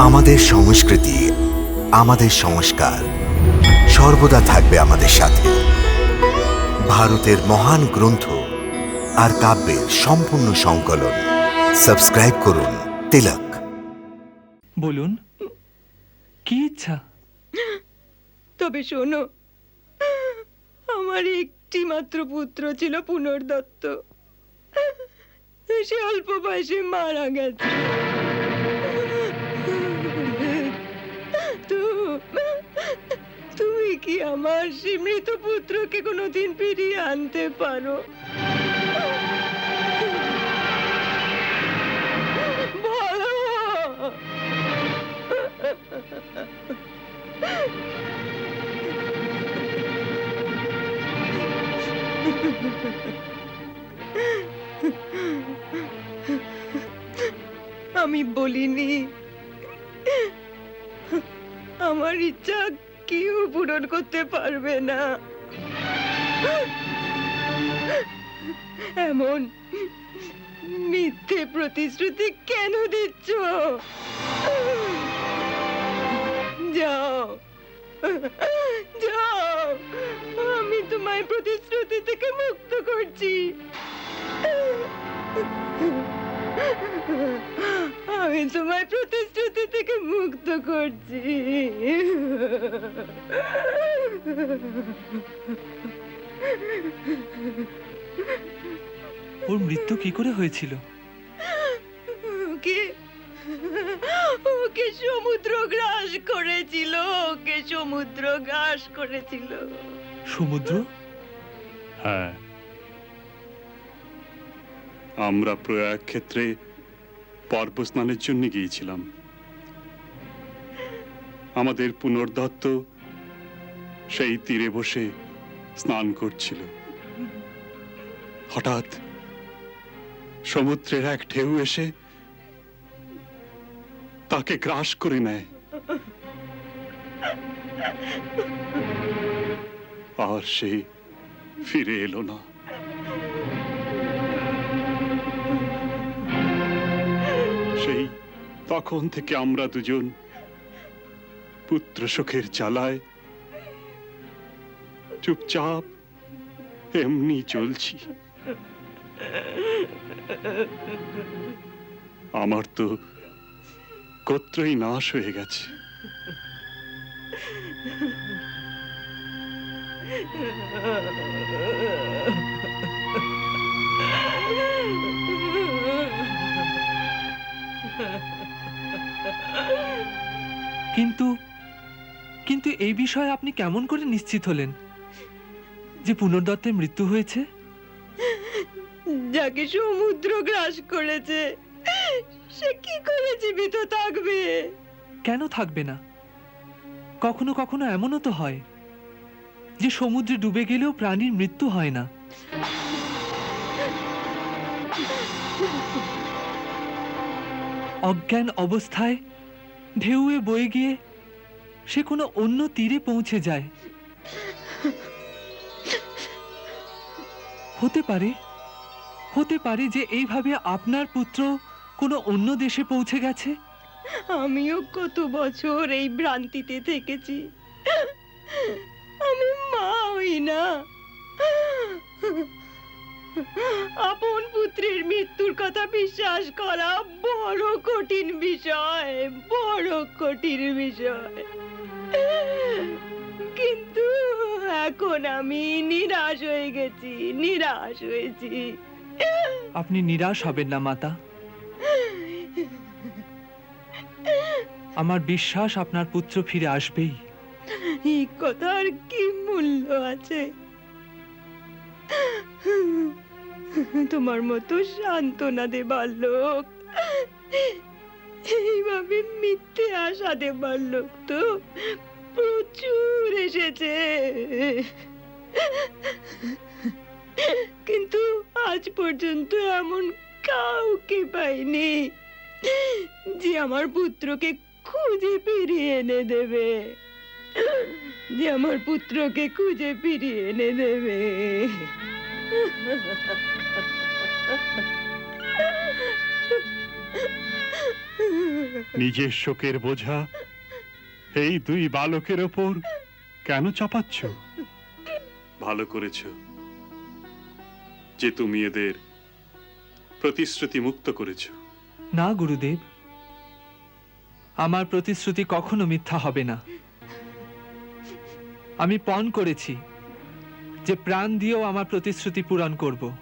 আমাদের সংস্কৃতি, আমাদের সংস্কার সর্বদা থাকবে আমাদের সাথে। ভারতের মহান গ্রন্থ আর কাব্যের সম্পূর্ণ সংকলন। সাবস্ক্রাইব করুন তিলক। বলুন, কি ইচ্ছা? তবে শোনো, আমার একটি মাত্র পুত্র ছিল পুনর্দত্ত। সে অল্প বয়সে মারা গেছে। তুমি কি আমার সে মৃত পুত্রকে কোনোদিন ফিরিয়ে আনতে পারো? বলো। আমি বলিনি আমার ইচ্ছা কেউ পূরণ করতে পারবে না। এমন মিথ্যে প্রতিশ্রুতি কেন দিচ্ছ? যাও, যাও, আমি তোমায় প্রতিশ্রুতি থেকে মুক্ত করছি। আমি তোমায় প্রতিশ্রুতি থেকে মুক্ত করছি। ওর মৃত্যু কি করে হয়েছিল? ওকে ওকে সমুদ্র গ্রাস করেছিল। ওকে সমুদ্র গ্রাস করেছিল। সমুদ্র? হ্যাঁ, আমরা প্রয়াগ ক্ষেত্রে পর্ব স্নানের জন্য গিয়েছিলাম। আমাদের পুনর্দত্ত সেই তীরে বসে স্নান করছিল। হঠাৎ সমুদ্রের এক ঢেউ এসে তাকে গ্রাস করে নেয়, আর সে ফিরে এলো না। সেই তখন থেকে আমরা দুজন পুত্র শোকের জ্বালায় চুপচাপ এমনি চলছি। আমার তো গোত্রই নাশ হয়ে গেছে। কিন্তু কিন্তু এই বিষয়ে আপনি কেমন করে নিশ্চিত হলেন যে পুনর্দত্তের মৃত্যু হয়েছে? যাকে সমুদ্র গ্রাস করেছে সে কি করে জীবিত থাকবে? কেন থাকবে না? কখনো কখনো এমনও তো হয় যে সমুদ্রে ডুবে গেলেও প্রাণীর মৃত্যু হয় না। অজ্ঞান অবস্থায় ঢেউয়ে বয়ে গিয়ে সে কোনো অন্য তীরে পৌঁছে যায়। হতে পারে যে এইভাবে আপনার পুত্র কোনো অন্য দেশে পৌঁছে গেছে। আমিও কত বছর এই ভ্রান্তিতে থেকেছি। আমি মা হই না। আপন পুত্রের মৃত্যুর কথা বিশ্বাস করা বড় কঠিন বিষয়, বড় কঠিন বিষয়। কিন্তু এখন আমি নিরাশ হয়ে গেছি, নিরাশ হয়েছি। আপনি নিরাশ হবেন না মাতা। আমার বিশ্বাস আপনার পুত্র ফিরে আসবেই। এই কথার কি মূল্য আছে? তোমার মতো সান্ত্বনা দেবার লোক, এইভাবে মিথ্যে আশা দেবার লোক তো প্রচুর এসেছে, কিন্তু আজ পর্যন্ত এমন কাউকে পাইনি যে আমার পুত্রকে খুঁজে ফিরিয়ে এনে দেবে, যে আমার পুত্রকে খুঁজে ফিরিয়ে এনে দেবে। নিজের শোকের বোঝা এই দুই বালকের ওপর কেন চাপাচ্ছ? ভালো করেছ যে তুমি এদের প্রতিশ্রুতি মুক্ত করেছ। না গুরুদেব, আমার প্রতিশ্রুতি কখনো মিথ্যা হবে না। আমি পণ করেছি যে প্রাণ দিয়েও আমার প্রতিশ্রুতি পূরণ করব।